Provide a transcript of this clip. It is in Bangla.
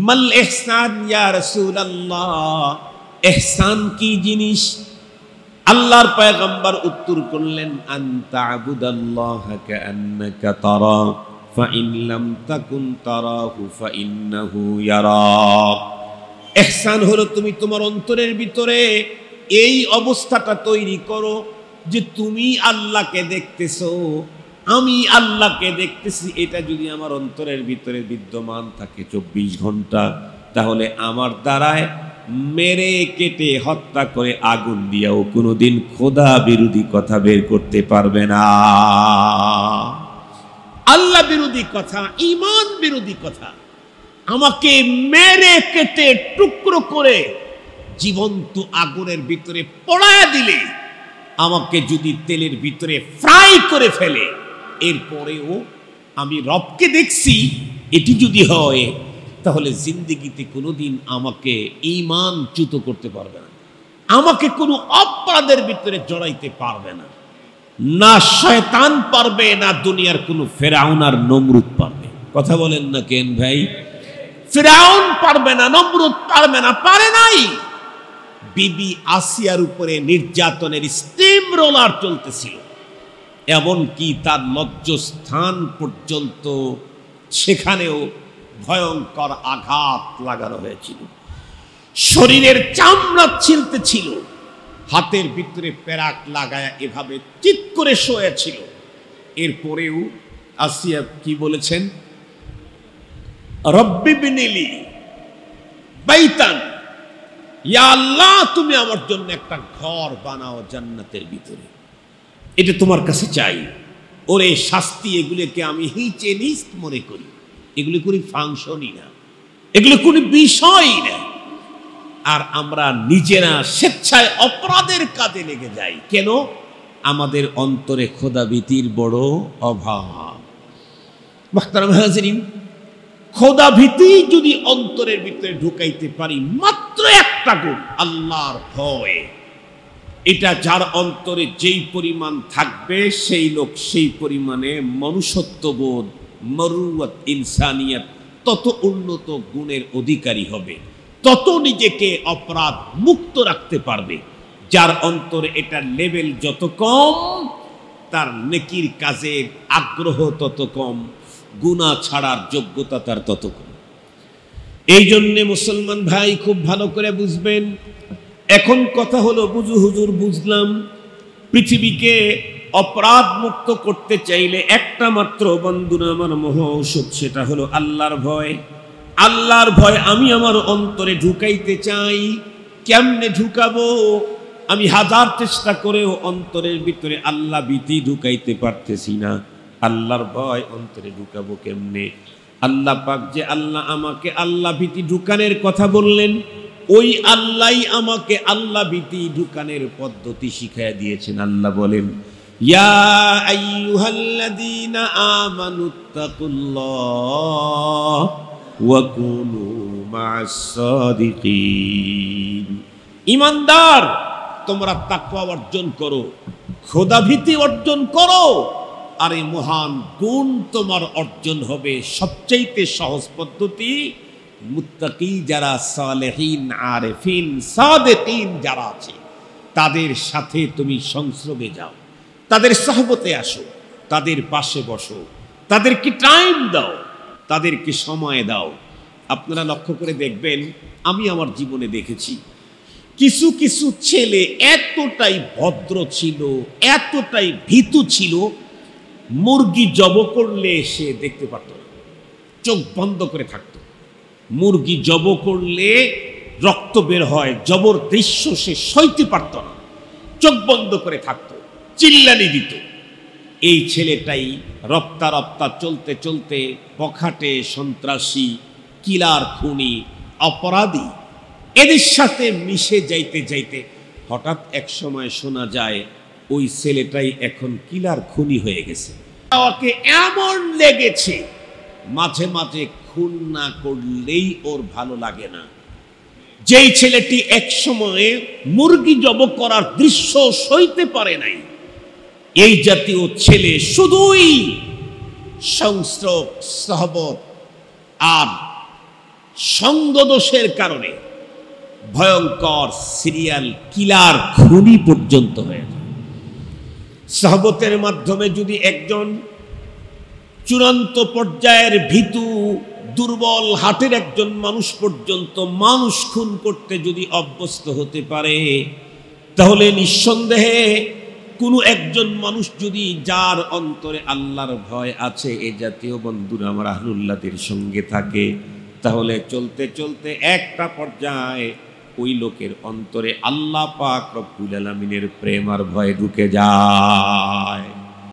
মাল ইহসান ইয়া রাসূলুল্লাহ, ইহসান কি জিনিস? আল্লাহর পয়গম্বর উত্তর করলেন, আনতা আবুদাল্লাহা কাআন্নাকা তারা ফাইন লাম তাকুন তারাহু ফাইন্নাহু ইয়ারাক। ইহসান হলো তুমি তোমার অন্তরের ভিতরে এই অবস্থাটা তৈরি করো যে তুমি আল্লাহকে দেখতেছো, আমি আল্লাহকে দেখতেছি। এটা যদি আমার অন্তরের ভিতরে বিদ্যমান থাকে 24 ঘন্টা, তাহলে আমার দ্বারায় মেরে কেটে হত্যা করে আগুন দিয়াও কোনোদিন খোদা বিরোধী কথা বের করতে পারবে না। আল্লাহ বিরোধী কথা, ঈমান বিরোধী কথা আমাকে মেরে কেটে টুকরো করে জীবন্ত আগুনের ভিতরে পোড়ায়া দিলে, আমাকে যদি তেলের ভিতরে ফ্রাই করে ফেলে, এরপরেও আমি রবকে দেখছি, এটি যদি হয়, তাহলে জিন্দেগিতে কোনোদিন আমাকে ঈমানচ্যুত করতে পারবে না, আমাকে কোনো অপরাধের ভিতরে জড়াইতে পারবে না। না শয়তান পারবে, না দুনিয়ার কোনো ফেরাউন আর নমরুদ পারবে। কথা বলেন না কেন ভাই? ফেরাউন পারবে না, নমরুদ পারবে না, পারে নাই। বিবি আসিয়ার উপরে নির্যাতনের স্টিম রোলার চলতেছিল, এমনকি তার লজ্জাস্থান পর্যন্ত সেখানেও ভয়ঙ্কর আঘাত লাগানো হয়েছিল। শরীরের চামড়া ছিলতে ছিল, হাতের ভিতরে প্যারাক লাগায়া এভাবে চিৎ করে শুয়েছিল। এরপরেও আসিয়া কি বলেছেন? রব্বি বিনিলি বাইতান, ইয়া আল্লাহ তুমি আমার জন্য একটা ঘর বানাও জান্নাতের ভিতরে, এটা তোমার কাছে চাই। ওরে শাস্তি এগুলোকে আমি হিচে নিস্ত মনে করি, এগুলো কোনো ফাংশনই না, এগুলো কোনো বিষয়ই না। আর আমরা নিজেরা স্বেচ্ছায় অপরাধের কাজে লেগে যাই। কেন? আমাদের অন্তরে খোদাভীতির বড় অভাব। মুহতারাম হাজিরিন, খোদাভীতি যদি অন্তরের ভিতরে ঢুকাইতে পারি, মাত্র একটা গুণ, আল্লাহর ভয়, এটা যার অন্তরে যেই পরিমাণ থাকবে, সেই লোক সেই পরিমাণে মনুষ্যত্ববোধ, মরুয়াত, ইনসানিয়াত তত উন্নত গুণের অধিকারী হবে, তত নিজেকে অপরাধ মুক্ত রাখতে পারবে। যার অন্তরে এটার লেভেল যত কম, তার নেকির কাজের আগ্রহ তত কম, গুনাহ ছাড়ার যোগ্যতা তার তত কম। এই জন্যে মুসলমান ভাই খুব ভালো করে বুঝবেন। এখন কথা হলো, বুঝু হুজুর বুঝলাম, পৃথিবীকে অপরাধ মুক্ত করতে চাইলে একটা মাত্র বন্ধুরা আমার মহা ঔষধ, সেটা হলো আল্লাহর ভয়। আল্লাহর ভয় আমি আমার অন্তরে ঢুকাইতে চাই। কেমনে ঢুকাবো? আমি হাজার চেষ্টা করেও অন্তরের ভিতরে আল্লাহ ভীতি ঢুকাইতে পারতেছি না। আল্লাহর ভয় অন্তরে ঢুকাবো কেমনে? আল্লাহ পাক যে আল্লাহ আমাকে আল্লাহ ভীতি ঢুকানোর কথা বললেন, ওই আল্লাহই আমাকে আল্লাহ ভীতি ঢুকানোর পদ্ধতি শিখাইয়া দিয়েছেন। আল্লাহ বলেন, ইয়া আইয়ুহাল্লাযীনা আমানুত্তাকুল্লাহ ওয়া কুনু মা'আস সাদিকিন। ঈমানদার, তোমরা তাকওয়া অর্জন করো, খোদাভীতি অর্জন করো, আর এই মহান গুণ তোমার অর্জন হবে। সবচাইতে সহজ পদ্ধতি, মুত্তাকি যারা, সালেহিন, আরেফিন, সাদিকিন যারা আছে, তাদের সাথে তুমি সংস্রবে যাও, তাদের সহবতে আসো, তাদের পাশে বসো, তাদেরকে টাইম দাও, তাদেরকে সময় দাও। আপনারা লক্ষ্য করে দেখবেন, আমি আমার জীবনে দেখেছি কিছু কিছু ছেলে এতটাই ভদ্র ছিল, এতটাই ভীতু ছিল, মুরগি জব করলে সে দেখতে পারত না, চোখ বন্ধ করে থাকতো। মুরগি জব করলে রক্ত বের হয়, জবর দৃশ্য সে সইতে পারত না, চোখ বন্ধ করে থাকতো, চিল্লানি দিত। এই ছেলেটাই রপ্তা রপ্তা চলতে চলতে বখাটে, সন্ত্রাসী, কিলার, খুনি, অপরাধী, এদের সাথে মিশে যাইতে যাইতে হঠাৎ এক সময় শোনা যায় ওই ছেলেটাই এখন কিলার, খুনি হয়ে গেছে। ওকে এমন লেগেছে, মাঝে মাঝে খুন না করলেই ওর ভালো লাগে না। যেই ছেলেটি এক সময়ে মুরগি জব করার দৃশ্য সইতে পারে নাই, এই জাতীয় ছেলে শুধুই সংস্রব, সহবত আর সঙ্গদোষের কারণে ভয়ঙ্কর সিরিয়াল কিলার খুনি পর্যন্ত হয়ে যায়। সাহবতের মাধ্যমে যদি একজন চূড়ান্ত পর্যায়ের ভীতু দুর্বল হাটের একজন মানুষ পর্যন্ত মানুষ খুন করতে যদি অভ্যস্ত হতে পারে, তাহলে নিঃসন্দেহে কোনো একজন মানুষ যদি যার অন্তরে আল্লাহর ভয় আছে, এ জাতীয় বন্ধুরা আমার আহলুল্লাহদের সঙ্গে থাকে, তাহলে চলতে চলতে একটা পর্যায়ে ওই লোকের অন্তরে আল্লাহ পাক রব্বুল আলামিনের প্রেম আর ভয় ঢুকে যায়।